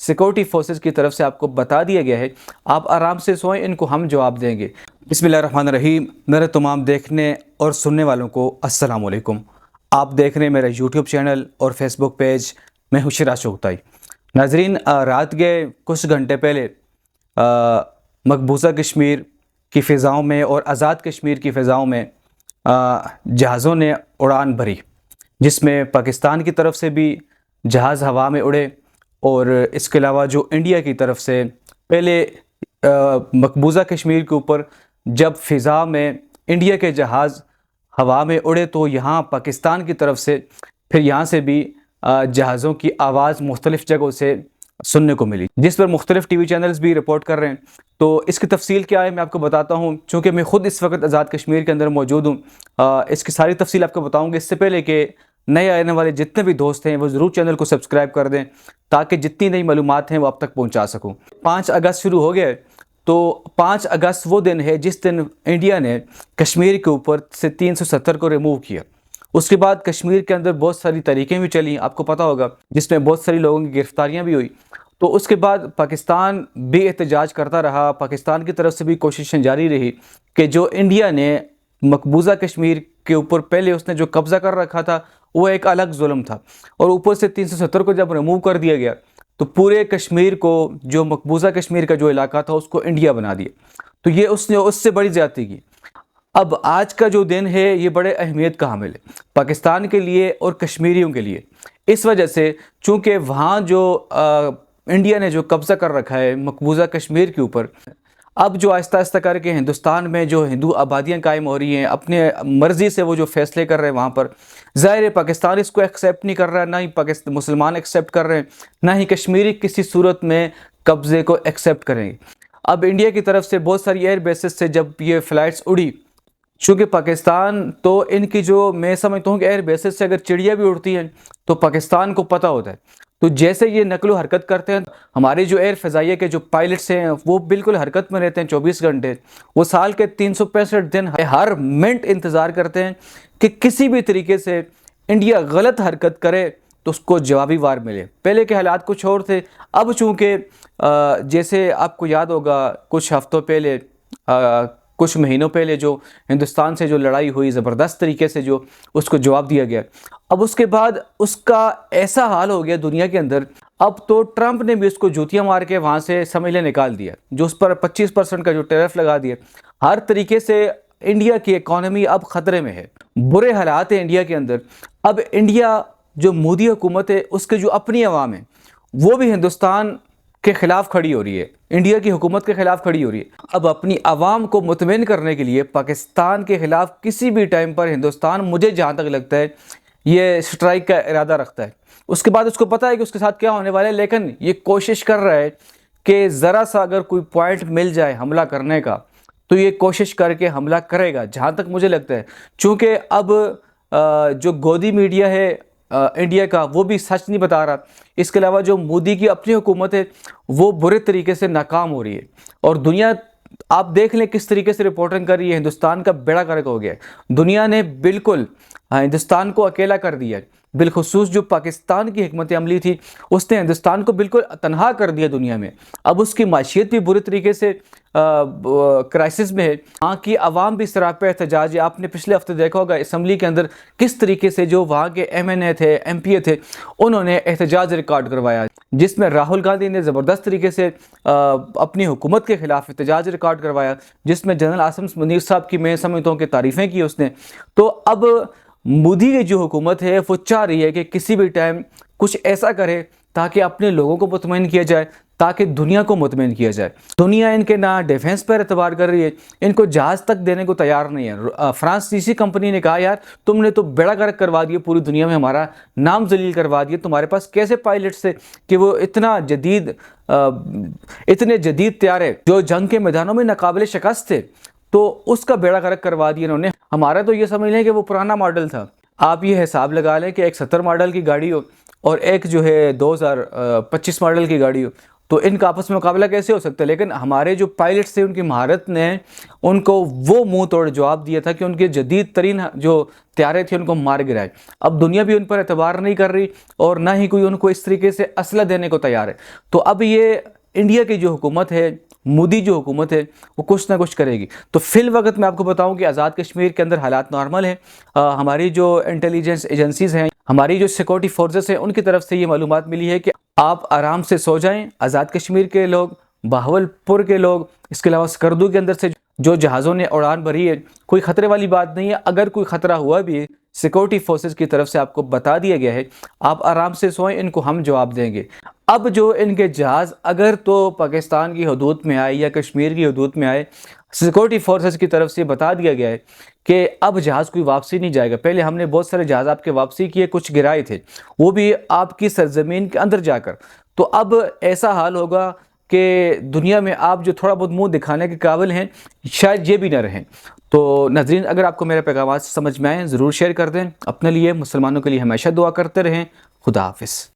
Security forces کی طرف سے آپ کو بتا دیا گیا ہے، آپ آرام سے سوئیں، ان کو ہم جواب دیں گے۔ بسم اللہ الرحمن الرحیم۔ میرے تمام دیکھنے اور سننے والوں کو السلام علیکم۔ آپ دیکھ رہے ہیں میرا یوٹیوب چینل اور فیس بک پیج، میں ہوں شراز چغتائی۔ ناظرین، رات کے کچھ گھنٹے پہلے مقبوضہ کشمیر کی فضاؤں میں اور آزاد کشمیر کی فضاؤں میں جہازوں نے اڑان بھری، جس میں پاکستان کی طرف سے بھی جہاز ہوا میں اڑے، اور اس کے علاوہ جو انڈیا کی طرف سے پہلے مقبوضہ کشمیر کے اوپر جب فضا میں انڈیا کے جہاز ہوا میں اڑے تو یہاں پاکستان کی طرف سے پھر یہاں سے بھی جہازوں کی آواز مختلف جگہوں سے سننے کو ملی، جس پر مختلف ٹی وی چینلز بھی رپورٹ کر رہے ہیں۔ تو اس کی تفصیل کیا ہے میں آپ کو بتاتا ہوں، چونکہ میں خود اس وقت آزاد کشمیر کے اندر موجود ہوں۔ اس کی ساری تفصیل آپ کو بتاؤں گا۔ اس سے پہلے کہ نئے آنے والے جتنے بھی دوست ہیں وہ ضرور چینل کو سبسکرائب کر دیں تاکہ جتنی نئی معلومات ہیں وہ آپ تک پہنچا سکوں۔ 5 اگست شروع ہو گیا ہے، تو 5 اگست وہ دن ہے جس دن انڈیا نے کشمیر کے اوپر سے 370 کو ریموو کیا۔ اس کے بعد کشمیر کے اندر بہت ساری تحریکیں بھی چلیں، آپ کو پتہ ہوگا، جس میں بہت ساری لوگوں کی گرفتاریاں بھی ہوئی۔ تو اس کے بعد پاکستان بھی احتجاج کرتا رہا، پاکستان کی طرف سے بھی کوششیں جاری رہی کہ جو انڈیا نے مقبوضہ کشمیر کے اوپر پہلے اس نے جو قبضہ کر رکھا تھا وہ ایک الگ ظلم تھا، اور اوپر سے 370 کو جب ریموو کر دیا گیا تو پورے کشمیر کو، جو مقبوضہ کشمیر کا جو علاقہ تھا، اس کو انڈیا بنا دیا۔ تو یہ اس نے اس سے بڑی زیادتی کی۔ اب آج کا جو دن ہے یہ بڑے اہمیت کا حامل ہے پاکستان کے لیے اور کشمیریوں کے لیے، اس وجہ سے چونکہ وہاں جو انڈیا نے جو قبضہ کر رکھا ہے مقبوضہ کشمیر کے اوپر، اب جو آہستہ آہستہ کر کے ہندوستان میں جو ہندو آبادیاں قائم ہو رہی ہیں، اپنے مرضی سے وہ جو فیصلے کر رہے ہیں وہاں پر، ظاہر ہے پاکستان اس کو ایکسیپٹ نہیں کر رہا ہے، نہ ہی مسلمان ایکسیپٹ کر رہے ہیں، نہ ہی کشمیری کسی صورت میں قبضے کو ایکسیپٹ کریں گے۔ اب انڈیا کی طرف سے بہت ساری ایئر بیسز سے جب یہ فلائٹس اڑی، چونکہ پاکستان تو ان کی جو میں سمجھتا ہوں کہ ایئر بیسز سے اگر چڑیا بھی اڑتی ہیں تو پاکستان کو پتہ ہوتا ہے، تو جیسے یہ نقل و حرکت کرتے ہیں، ہمارے جو ایئر فضائیہ کے جو پائلٹس ہیں وہ بالکل حرکت میں رہتے ہیں 24 گھنٹے، وہ سال کے 365 دن ہر منٹ انتظار کرتے ہیں کہ کسی بھی طریقے سے انڈیا غلط حرکت کرے تو اس کو جوابی وار ملے۔ پہلے کے حالات کچھ اور تھے، اب چونکہ جیسے آپ کو یاد ہوگا کچھ ہفتوں پہلے، کچھ مہینوں پہلے جو ہندوستان سے جو لڑائی ہوئی، زبردست طریقے سے جو اس کو جواب دیا گیا، اب اس کے بعد اس کا ایسا حال ہو گیا دنیا کے اندر، اب تو ٹرمپ نے بھی اس کو جوتیاں مار کے وہاں سے سمجھ لے نکال دیا، جو اس پر 25% کا جو ٹیرف لگا دیا۔ ہر طریقے سے انڈیا کی اکانومی اب خطرے میں ہے، برے حالات ہیں انڈیا کے اندر۔ اب انڈیا جو مودی حکومت ہے، اس کے جو اپنی عوام ہیں وہ بھی ہندوستان کے خلاف کھڑی ہو رہی ہے، انڈیا کی حکومت کے خلاف کھڑی ہو رہی ہے۔ اب اپنی عوام کو مطمئن کرنے کے لیے پاکستان کے خلاف کسی بھی ٹائم پر ہندوستان، مجھے جہاں تک لگتا ہے، یہ سٹرائک کا ارادہ رکھتا ہے۔ اس کے بعد اس کو پتہ ہے کہ اس کے ساتھ کیا ہونے والا ہے، لیکن یہ کوشش کر رہا ہے کہ ذرا سا اگر کوئی پوائنٹ مل جائے حملہ کرنے کا تو یہ کوشش کر کے حملہ کرے گا، جہاں تک مجھے لگتا ہے۔ چونکہ اب جو گودی میڈیا ہے انڈیا کا وہ بھی سچ نہیں بتا رہا، اس کے علاوہ جو مودی کی اپنی حکومت ہے وہ برے طریقے سے ناکام ہو رہی ہے، اور دنیا آپ دیکھ لیں کس طریقے سے رپورٹنگ کر رہی ہے۔ ہندوستان کا بیڑا غرق ہو گیا ہے، دنیا نے بالکل ہندوستان کو اکیلا کر دیا ہے، بالخصوص جو پاکستان کی حکمت عملی تھی اس نے ہندوستان کو بالکل تنہا کر دیا دنیا میں۔ اب اس کی معیشت بھی برے طریقے سے کرائسس میں ہے، وہاں کی عوام بھی سراپا احتجاج ہے۔ آپ نے پچھلے ہفتے دیکھا ہوگا اسمبلی کے اندر کس طریقے سے جو وہاں کے ایم این اے تھے، ایم پی اے تھے، انہوں نے احتجاج ریکارڈ کروایا، جس میں راہل گاندھی نے زبردست طریقے سے اپنی حکومت کے خلاف احتجاج ریکارڈ کروایا، جس میں جنرل عاصم منیر صاحب کی میں سمجھتا ہوں کہ تعریفیں کی اس نے۔ تو اب مودی کی جو حکومت ہے وہ چاہ رہی ہے کہ کسی بھی ٹائم کچھ ایسا کرے تاکہ اپنے لوگوں کو مطمئن کیا جائے، تاکہ دنیا کو مطمئن کیا جائے۔ دنیا ان کے نہ ڈیفنس پر اعتبار کر رہی ہے، ان کو جہاز تک دینے کو تیار نہیں ہے۔ فرانسیسی کمپنی نے کہا یار تم نے تو بیڑا غرق کروا دیا، پوری دنیا میں ہمارا نام ذلیل کروا دیا، تمہارے پاس کیسے پائلٹس تھے کہ وہ اتنے جدید طیارے جو جنگ کے میدانوں میں ناقابل شکست تھے، تو اس کا بیڑا غرق کروا دیا انہوں نے۔ ہمارا تو یہ سمجھ لیں کہ وہ پرانا ماڈل تھا، آپ یہ حساب لگا لیں کہ ایک 70 ماڈل کی گاڑی ہو اور ایک جو ہے 2025 ماڈل کی گاڑی ہو، تو ان کا آپس میں مقابلہ کیسے ہو سکتا ہے؟ لیکن ہمارے جو پائلٹس تھے ان کی مہارت نے ان کو وہ منہ توڑ جواب دیا تھا کہ ان کے جدید ترین جو طیارے تھے ان کو مار گرائے۔ اب دنیا بھی ان پر اعتبار نہیں کر رہی اور نہ ہی کوئی ان کو اس طریقے سے اسلحہ دینے کو تیار ہے۔ تو اب یہ انڈیا کی جو حکومت ہے، مودی جو حکومت ہے، وہ کچھ نہ کچھ کرے گی۔ تو فی الوقت میں آپ کو بتاؤں کہ آزاد کشمیر کے اندر حالات نارمل ہیں۔ ہماری جو انٹیلیجنس ایجنسیز ہیں، ہماری جو سیکورٹی فورسز ہیں، ان کی طرف سے یہ معلومات ملی ہے کہ آپ آرام سے سو جائیں۔ آزاد کشمیر کے لوگ، بہاولپور کے لوگ، اس کے علاوہ سکردو کے اندر سے جو جہازوں نے اڑان بھری ہے، کوئی خطرے والی بات نہیں ہے۔ اگر کوئی خطرہ ہوا بھی سیکورٹی فورسز کی طرف سے آپ کو بتا دیا گیا ہے، آپ آرام سے سوئیں، ان کو ہم جواب دیں گے۔ اب جو ان کے جہاز اگر تو پاکستان کی حدود میں آئے یا کشمیر کی حدود میں آئے، سیکورٹی فورسز کی طرف سے بتا دیا گیا ہے کہ اب جہاز کوئی واپسی نہیں جائے گا۔ پہلے ہم نے بہت سارے جہاز آپ کے واپسی کیے، کچھ گرائے تھے، وہ بھی آپ کی سرزمین کے اندر جا کر۔ تو اب ایسا حال ہوگا کہ دنیا میں آپ جو تھوڑا بہت منہ دکھانے کے قابل ہیں، شاید یہ بھی نہ رہیں۔ تو ناظرین، اگر آپ کو میرے پیغامات سمجھ میں آئیں ضرور شیئر کر دیں۔ اپنے لیے، مسلمانوں کے لیے ہمیشہ دعا کرتے رہیں۔ خدا حافظ۔